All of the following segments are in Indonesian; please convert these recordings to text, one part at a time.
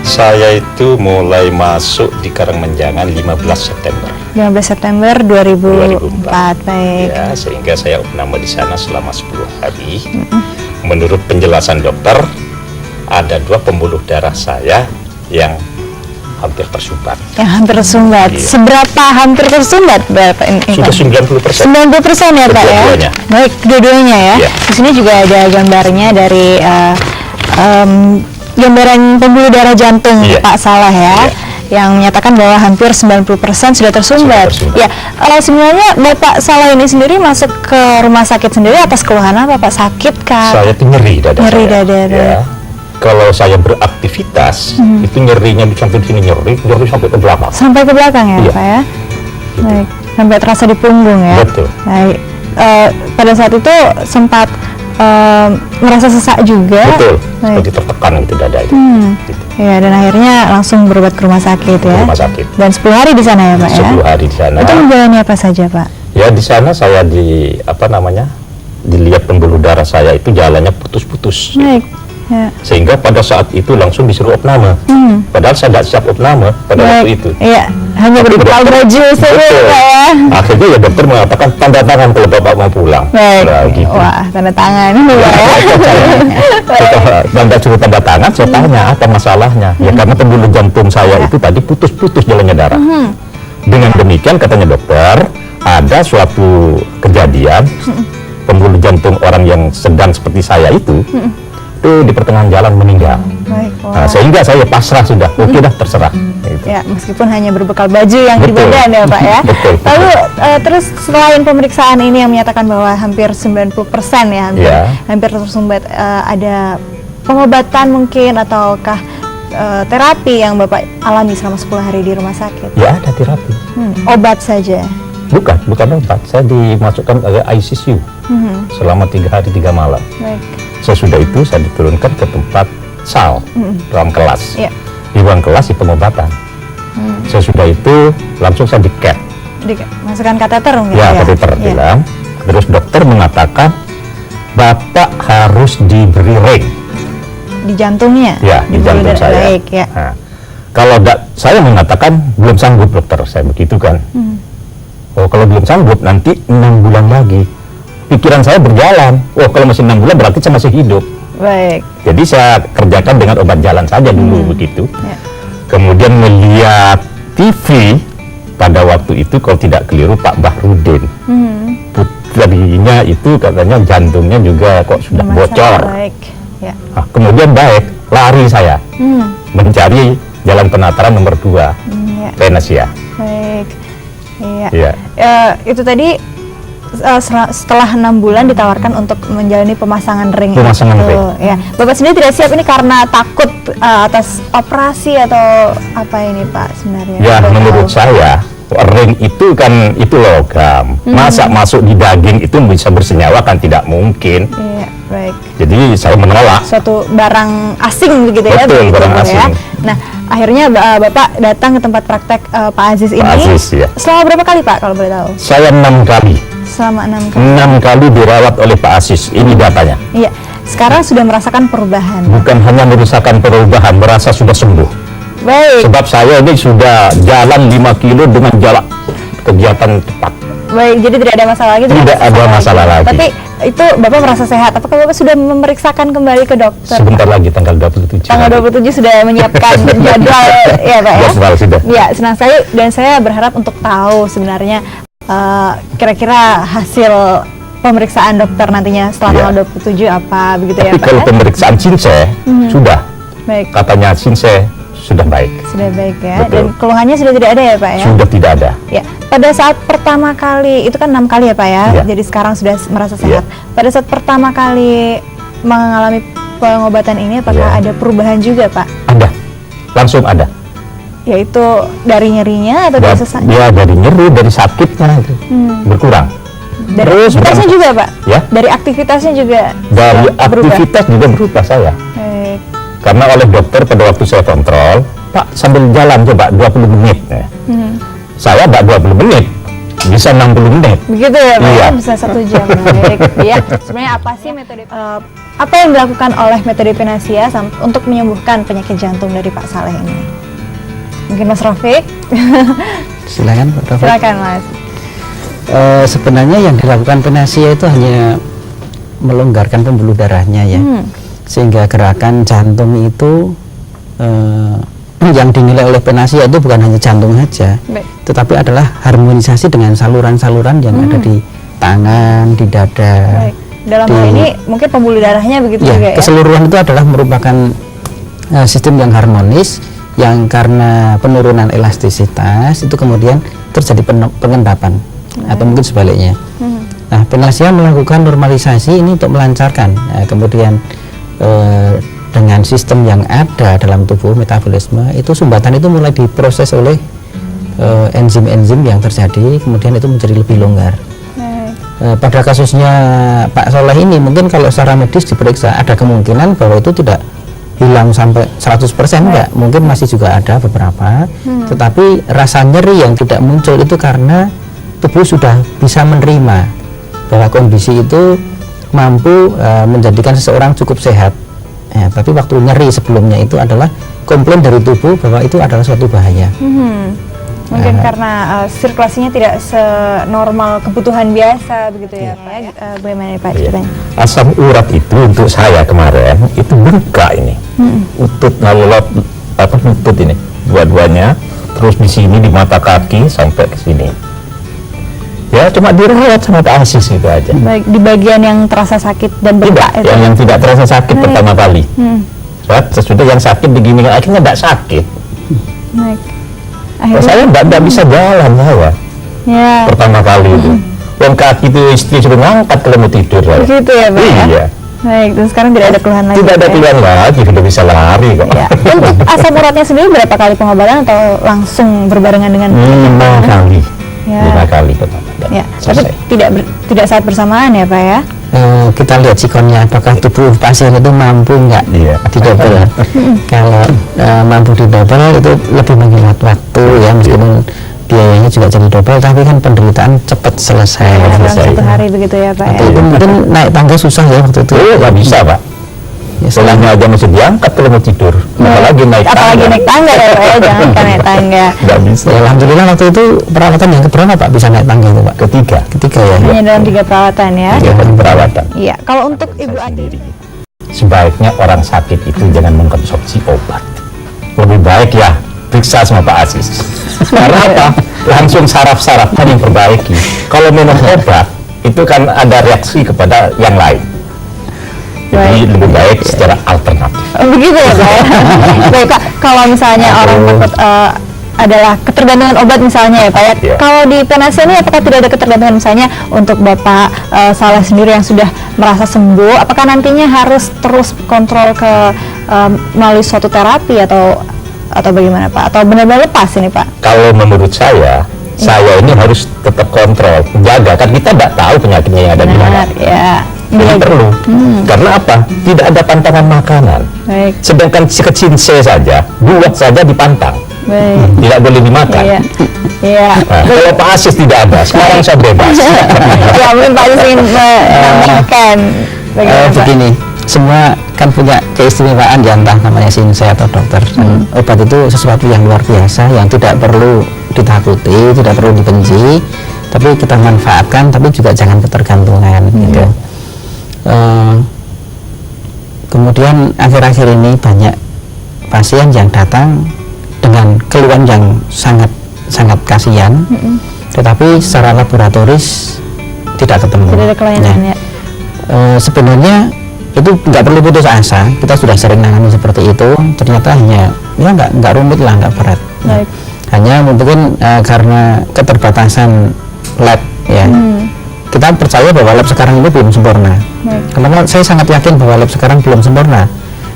Saya itu mulai masuk di Karangmenjangan 15 September. 15 September 2004. Baik. Ya, sehingga saya opname di sana selama 10 hari. Menurut penjelasan dokter, ada 2 pembuluh darah saya yang hampir tersumbat. Yang hampir tersumbat. Iya. Seberapa hampir tersumbat berapa ini? Sudah 90%. 90% ya Pak ya? Kedua-duanya. Baik, kedua-duanya ya. Iya. Di sini juga ada gambarnya dari gambaran pembuluh darah jantung Iya. Pak Salah ya. Iya. Yang menyatakan bahwa hampir 90% sudah tersumbat. Sudah tersumbat. Ya, sebenarnya Bapak Salah ini sendiri masuk ke rumah sakit sendiri atas keluhan apa Pak? Sakit kah? Saya itu nyeri dada. Nyeri saya. dada. Ya. Kalau saya beraktivitas, itu nyerinya di samping sini nyeri sampai ke belakang. Sampai ke belakang ya Iya. Pak ya? Baik, sampai terasa di punggung ya? Betul. Baik, pada saat itu sempat merasa sesak juga? Betul, Baik. seperti tertekan gitu dada itu. Gitu. Ya, dan akhirnya langsung berobat ke rumah sakit ya? Rumah sakit. Dan 10 hari di sana ya Pak ya? 10 hari di sana. Itu menjalani apa saja Pak? Ya di sana saya dilihat pembuluh darah saya itu jalannya putus-putus. Baik, ya. Sehingga pada saat itu langsung disuruh opname. Padahal saya tidak siap opname pada waktu itu. Iya, hanya Tapi berbekal dokter- baju saja Betul. Pak ya? Akhirnya ya dokter mengatakan tanda tangan kalau bapak mau pulang. Baik, Nah, gitu. wah tanda tangan Pak ya? Setelah suruh tanda tangan, saya tanya apa masalahnya. Ya karena pembuluh jantung saya itu tadi putus-putus jalannya darah. Dengan demikian katanya dokter, ada suatu kejadian pembuluh jantung orang yang sedang seperti saya itu di pertengahan jalan meninggal. Baik, Nah, sehingga saya pasrah sudah, oke dah terserah. Gitu. Ya, meskipun hanya berbekal baju yang di Betul. badan ya Pak ya. Betul. Lalu terus selain pemeriksaan ini yang menyatakan bahwa hampir 90% ya, hampir tersumbat, ada pengobatan mungkin ataukah terapi yang Bapak alami selama 10 hari di rumah sakit? Ya ada terapi. Obat saja? Bukan obat. Saya dimasukkan ke ICU selama 3 hari 3 malam. Baik. Sesudah itu saya diturunkan ke tempat sal, ruang kelas. Iya. Di ruang kelas di pengobatan. Sesudah itu langsung saya di-cap. Masukkan kateter mungkin Ya, kateter Iya. bilang. Terus dokter mengatakan Bapak harus diberi ring. Di jantungnya? Ya, di jantung pembuluh darah. saya. Baik, ya. Nah, kalau saya mengatakan belum sanggup dokter, saya begitu kan. Oh, kalau belum sanggup nanti 6 bulan lagi. Pikiran saya berjalan. Oh, kalau masih 6 bulan berarti saya masih hidup. Baik. Jadi saya kerjakan dengan obat jalan saja dulu begitu. Ya. Kemudian melihat TV pada waktu itu kalau tidak keliru Pak Bahrudin. Putrinya itu katanya jantungnya juga kok sudah Masalah. bocor. Baik. Ya. Nah, kemudian lari saya mencari jalan penataran nomor 2, Ya. Venesia. Baik. Iya. Iya. Itu tadi setelah 6 bulan ditawarkan untuk menjalani pemasangan ring. Pemasangan itu. ring. Ya. Bapak sendiri tidak siap ini karena takut atas operasi atau apa ini Pak sebenarnya? Ya, Bapak menurut tahu. saya ring itu kan itu logam. Masa masuk di daging itu bisa bersenyawa kan tidak mungkin. Iya, baik. Jadi saya menolak. Suatu barang asing begitu ya? Betul, begitu, barang ya. asing. Nah, akhirnya Bapak datang ke tempat praktek Pak Aziz ini. Pak Aziz, ya. Selama berapa kali Pak kalau boleh tahu? Saya 6 kali. Selama 6 kali. 6 kali dirawat oleh Pak Aziz. Ini datanya. Iya. Sekarang sudah merasakan perubahan. Bukan hanya merusakan perubahan, merasa sudah sembuh. Baik. Sebab saya ini sudah jalan 5 kilo dengan jalan kegiatan cepat. Baik, jadi tidak ada masalah lagi. Tidak ada masalah lagi. Tapi itu Bapak merasa sehat. Apakah Bapak sudah memeriksakan kembali ke dokter? Sebentar lagi tanggal 27. Tanggal 27 sudah menyiapkan jadwal ya Pak ya? Jadwal sudah. Ya, senang sekali dan saya berharap untuk tahu sebenarnya kira-kira hasil pemeriksaan dokter nantinya setelah Ya. tanggal 27 apa begitu ya Tapi Pak kalau ya? pemeriksaan Sinse sudah. Baik, Katanya Sinse sudah baik. sudah baik ya. Betul. Dan keluhannya sudah tidak ada ya Pak ya? Sudah tidak ada. Ya, pada saat pertama kali, itu kan 6 kali ya Pak ya, Ya. jadi sekarang sudah merasa Ya. sehat. Pada saat pertama kali mengalami pengobatan ini, apakah Ya. ada perubahan juga Pak? Ada. Langsung ada. Yaitu dari nyerinya atau dari sesaknya? Ya dari nyeri, dari sakitnya itu berkurang. Dari Terus aktivitasnya juga Pak? Ya. Dari aktivitasnya juga Dari sudah berubah? aktivitas juga berubah saya. Baik. Karena oleh dokter pada waktu saya kontrol, Pak sambil jalan coba 20 menit. Ya. Saya 20 menit, bisa 60 menit. Begitu ya Pak, Iya. bisa 1 jam. Baik. Ya, sebenarnya apa sih metode apa yang dilakukan oleh metode Panasia untuk menyembuhkan penyakit jantung dari Pak Saleh ini? Mungkin Mas Rafiq? Silakan Pak Taufik. Silakan Mas. Sebenarnya yang dilakukan Panasia itu hanya melonggarkan pembuluh darahnya ya, sehingga gerakan jantung itu yang dinilai oleh Panasia itu bukan hanya jantung saja, Baik. tetapi adalah harmonisasi dengan saluran-saluran yang ada di tangan, di dada. Baik. Dalam hal ini mungkin pembuluh darahnya begitu Ya, juga ya? keseluruhan itu adalah merupakan sistem yang harmonis, yang karena penurunan elastisitas itu kemudian terjadi pengendapan atau mungkin sebaliknya. Nah, Panasia melakukan normalisasi ini untuk melancarkan, kemudian dengan sistem yang ada dalam tubuh metabolisme itu sumbatan itu mulai diproses oleh enzim-enzim yang terjadi, kemudian itu menjadi lebih longgar. Pada kasusnya Pak Soleh ini mungkin kalau secara medis diperiksa ada kemungkinan bahwa itu tidak hilang sampai 100% enggak, mungkin masih juga ada beberapa, tetapi rasa nyeri yang tidak muncul itu karena tubuh sudah bisa menerima bahwa kondisi itu mampu menjadikan seseorang cukup sehat. Ya, tapi waktu nyeri sebelumnya itu adalah komplain dari tubuh bahwa itu adalah suatu bahaya. Mungkin karena sirkulasinya tidak senormal kebutuhan biasa begitu ya Pak. Bagaimana Pak ceritanya? Asam urat itu untuk saya kemarin itu bengkak ini, utut lalu lutut ini, dua-duanya, terus di sini di mata kaki sampai ke sini. Ya cuma dirawat sama Pak Asis itu aja. Baik, di bagian yang terasa sakit dan Tidak, bengkak itu. yang tidak terasa sakit pertama kali. Sesudah yang sakit begini akhirnya tidak sakit. Baik. Saya tidak bisa jalan saya. Ya. Pertama kali itu. Yang kaki itu istri suruh ngangkat kalau mau tidur saya. Begitu ya Pak. Iya. Baik, dan sekarang tidak ada keluhan lagi. Tidak ada ya? keluhan lagi, sudah bisa lari kok. Ya. Untuk asam uratnya sendiri berapa kali pengobatan atau langsung berbarengan dengan 5 kali. Ya. 5 kali pertama. Ya, tapi tidak saat bersamaan ya Pak ya? Kita lihat sikonnya apakah tubuh pasien itu mampu nggak Iya. didobel. Kalau mampu didobel itu lebih menghemat waktu ya, meskipun biayanya juga jadi double, tapi kan penderitaan cepat selesai. Ya, dalam selesai. 1 hari begitu ya Pak Waktu ya? itu mungkin naik tangga susah ya waktu itu. Nggak bisa Pak. Ya, Selangnya aja mesti diangkat kalau mau tidur. Apalagi naik tangga. Apalagi naik tangga ya Pak ya, jangan kan naik tangga. Nggak bisa. Ya, alhamdulillah waktu itu perawatan yang keberapa Pak bisa naik tangga itu Pak? Ketiga. Ketiga ya. Hanya dalam 3 perawatan ya? Ya, perawatan. Iya, kalau untuk Ibu Ati Sendiri. Sebaiknya orang sakit itu jangan mengkonsumsi obat. Lebih baik ya periksa sama Pak Aziz. Karena apa? Langsung saraf-sarafnya diperbaiki. Kalau minum obat itu kan ada reaksi kepada yang lain. Jadi lebih baik secara alternatif. begitu ya Pak ya? Baik Pak, kalau misalnya orang takut adalah ketergantungan obat misalnya ya Pak ya, Iya. kalau di Panasia ini apakah tidak ada ketergantungan misalnya untuk Bapak Saleh sendiri yang sudah merasa sembuh, apakah nantinya harus terus kontrol ke melalui suatu terapi atau bagaimana Pak, atau benar-benar lepas ini Pak? Kalau menurut saya ini harus tetap kontrol, jaga, kan kita tidak tahu penyakitnya yang ada di mana. Benar ya. Ini perlu. Karena apa? Tidak ada pantangan makanan. Baik. Sedangkan si kecil saja, buah saja dipantang, Baik. tidak boleh dimakan. Iya. Iya. Nah, kalau Pak Asis tidak ada, sekarang saya bebas. Ya mungkin Pak Aziz ingin menambahkan bagaimana Pak? Begini, semua kan punya keistimewaan ya, entah namanya sinse atau dokter. Dan obat itu sesuatu yang luar biasa yang tidak perlu ditakuti, tidak perlu dibenci, tapi kita manfaatkan, tapi juga jangan ketergantungan gitu. Kemudian akhir-akhir ini banyak pasien yang datang dengan keluhan yang sangat kasihan, tetapi secara laboratoris tidak ketemu. Tidak ada kelainan ya. Sebenarnya itu nggak perlu putus asa, kita sudah sering nangani seperti itu, ternyata hanya ya nggak rumit lah, nggak berat. Baik. Hanya mungkin karena keterbatasan lab ya, kita percaya bahwa lab sekarang ini belum sempurna. Karena saya sangat yakin bahwa lab sekarang belum sempurna,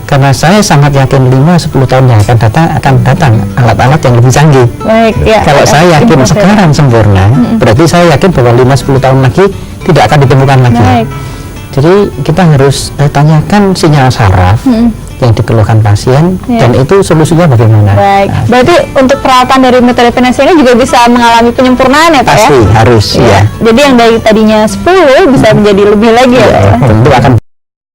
karena saya sangat yakin 5-10 tahun yang akan datang alat-alat yang lebih canggih. Baik ya. Kalau saya yakin sekarang sempurna, berarti saya yakin bahwa 5-10 tahun lagi tidak akan ditemukan lagi. Baik. Jadi kita harus tanyakan sinyal saraf yang dikeluhkan pasien dan itu solusinya bagaimana. Baik, berarti untuk perawatan dari metode PNS ini juga bisa mengalami penyempurnaan ya Pak ya? Pasti harus ya. Jadi yang dari tadinya 10 bisa menjadi lebih lagi ya Pak ya? Tentu akan